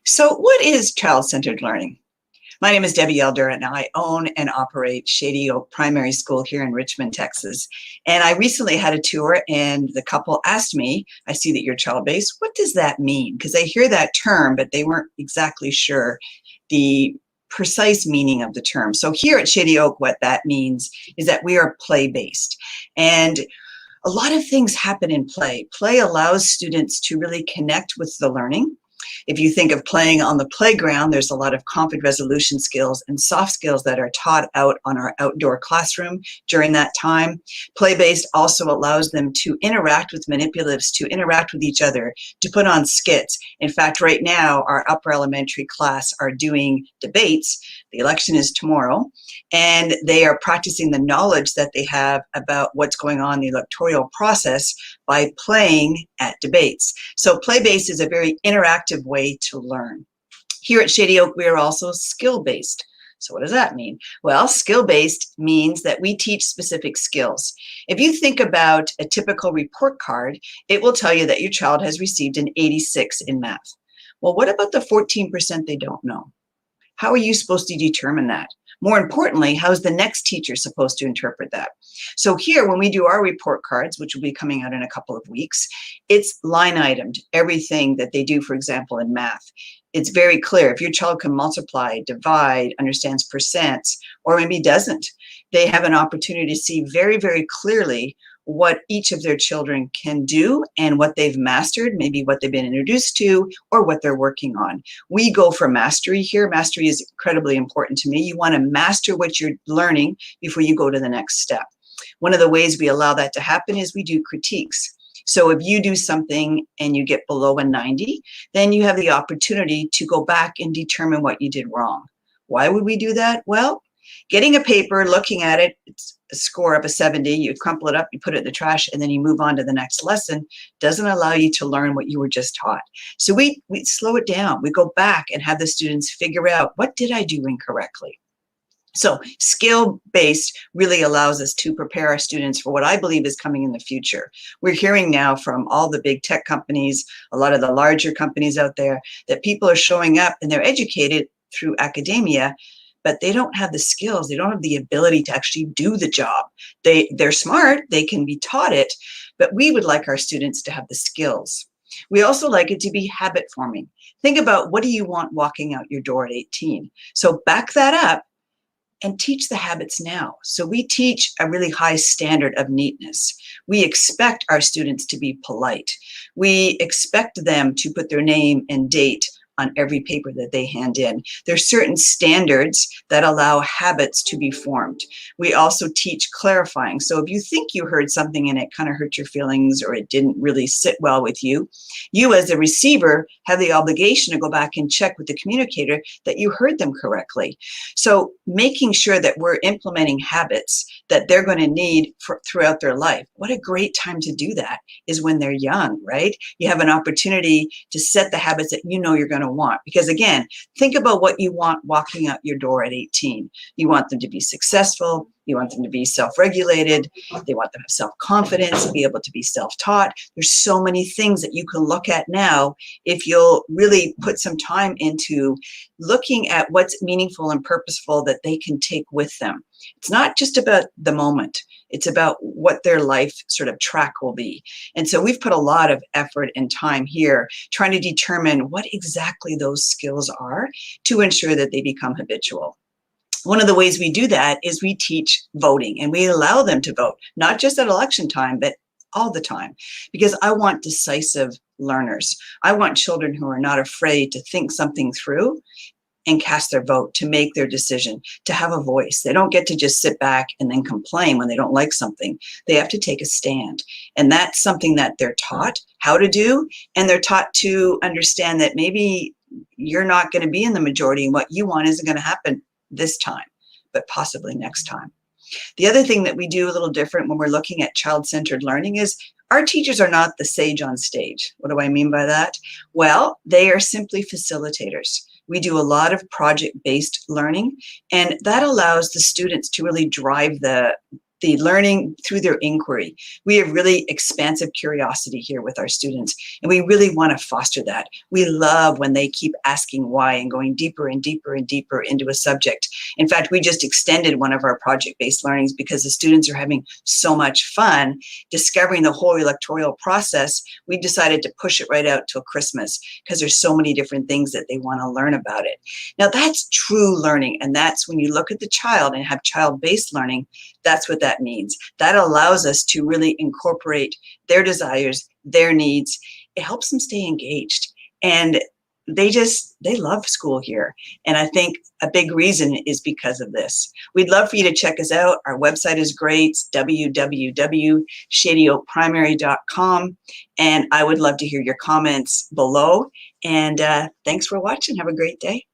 So what is child-centered learning? My name is Debbie Elder, and I own and operate Shady Oak Primary School here in Richmond, Texas. And I recently had a tour, and the couple asked me, I see that you're child-based, what does that mean? Because they hear that term, but they weren't exactly sure the precise meaning of the term. So here at Shady Oak, what that means is that we are play-based. And a lot of things happen in play. Play allows students to really connect with the learning. If you think of playing on the playground, there's a lot of conflict resolution skills and soft skills that are taught out on our outdoor classroom during that time. Play-based also allows them to interact with manipulatives, to interact with each other, to put on skits. In fact, right now, our upper elementary class are doing debates. The election is tomorrow, and they are practicing the knowledge that they have about what's going on in the electoral process by playing at debates. So play-based is a very interactive way to learn. Here at Shady Oak, we are also skill-based. So what does that mean? Well, skill-based means that we teach specific skills. If you think about a typical report card, it will tell you that your child has received an 86 in math. Well, what about the 14% they don't know? How are you supposed to determine that? More importantly, how is the next teacher supposed to interpret that? So here, when we do our report cards, which will be coming out in a couple of weeks, it's line itemed, everything that they do, for example, in math. It's very clear. If your child can multiply, divide, understands percents, or maybe doesn't, they have an opportunity to see very, very clearly what each of their children can do and what they've mastered, maybe what they've been introduced to or what they're working on. We go for mastery here. Mastery is incredibly important to me. You want to master what you're learning before you go to the next step. One of the ways we allow that to happen is we do critiques. So if you do something and you get below a 90, then you have the opportunity to go back and determine what you did wrong. Why would we do that? Well, getting a paper, looking at it, it's a score of a 70, you crumple it up, you put it in the trash, and then you move on to the next lesson, doesn't allow you to learn what you were just taught. So we slow it down. We go back and have the students figure out, what did I do incorrectly? So skill-based really allows us to prepare our students for what I believe is coming in the future. We're hearing now from all the big tech companies, a lot of the larger companies out there, that people are showing up and they're educated through academia, but they don't have the skills. They don't have the ability to actually do the job. They're smart, they can be taught it, but we would like our students to have the skills. We also like it to be habit forming. Think about, what do you want walking out your door at 18? So back that up and teach the habits now. So we teach a really high standard of neatness. We expect our students to be polite. We expect them to put their name and date on every paper that they hand in. There's certain standards that allow habits to be formed. We also teach clarifying. So if you think you heard something and it kind of hurt your feelings or it didn't really sit well with you, you as a receiver have the obligation to go back and check with the communicator that you heard them correctly. So making sure that we're implementing habits that they're going to need throughout their life. What a great time to do that is when they're young, right? You have an opportunity to set the habits that you know you're going to want. Because again, think about what you want walking out your door at 18. You want them to be successful. You want them to be self-regulated. They want them to have self-confidence, be able to be self-taught. There's so many things that you can look at now if you'll really put some time into looking at what's meaningful and purposeful that they can take with them. It's not just about the moment. It's about what their life sort of track will be. And so we've put a lot of effort and time here trying to determine what exactly those skills are to ensure that they become habitual. One of the ways we do that is we teach voting, and we allow them to vote, not just at election time, but all the time, because I want decisive learners. I want children who are not afraid to think something through and cast their vote, to make their decision, to have a voice. They don't get to just sit back and then complain when they don't like something. They have to take a stand. And that's something that they're taught how to do, and they're taught to understand that maybe you're not going to be in the majority and what you want isn't going to happen this time, but possibly next time. The other thing that we do a little different when we're looking at child-centered learning is our teachers are not the sage on stage. What do I mean by that? Well, they are simply facilitators. We do a lot of project-based learning, and that allows the students to really drive the the learning through their inquiry. We have really expansive curiosity here with our students, and we really want to foster that. We love when they keep asking why and going deeper and deeper and deeper into a subject. In fact, we just extended one of our project-based learnings because the students are having so much fun discovering the whole electoral process. We decided to push it right out till Christmas because there's so many different things that they want to learn about it. Now, that's true learning, and that's when you look at the child and have child-based learning, that's what that means. That allows us to really incorporate their desires, their needs. It helps them stay engaged. And they love school here. And I think a big reason is because of this. We'd love for you to check us out. Our website is great. It's www.shadyoakprimary.com. And I would love to hear your comments below. And thanks for watching. Have a great day.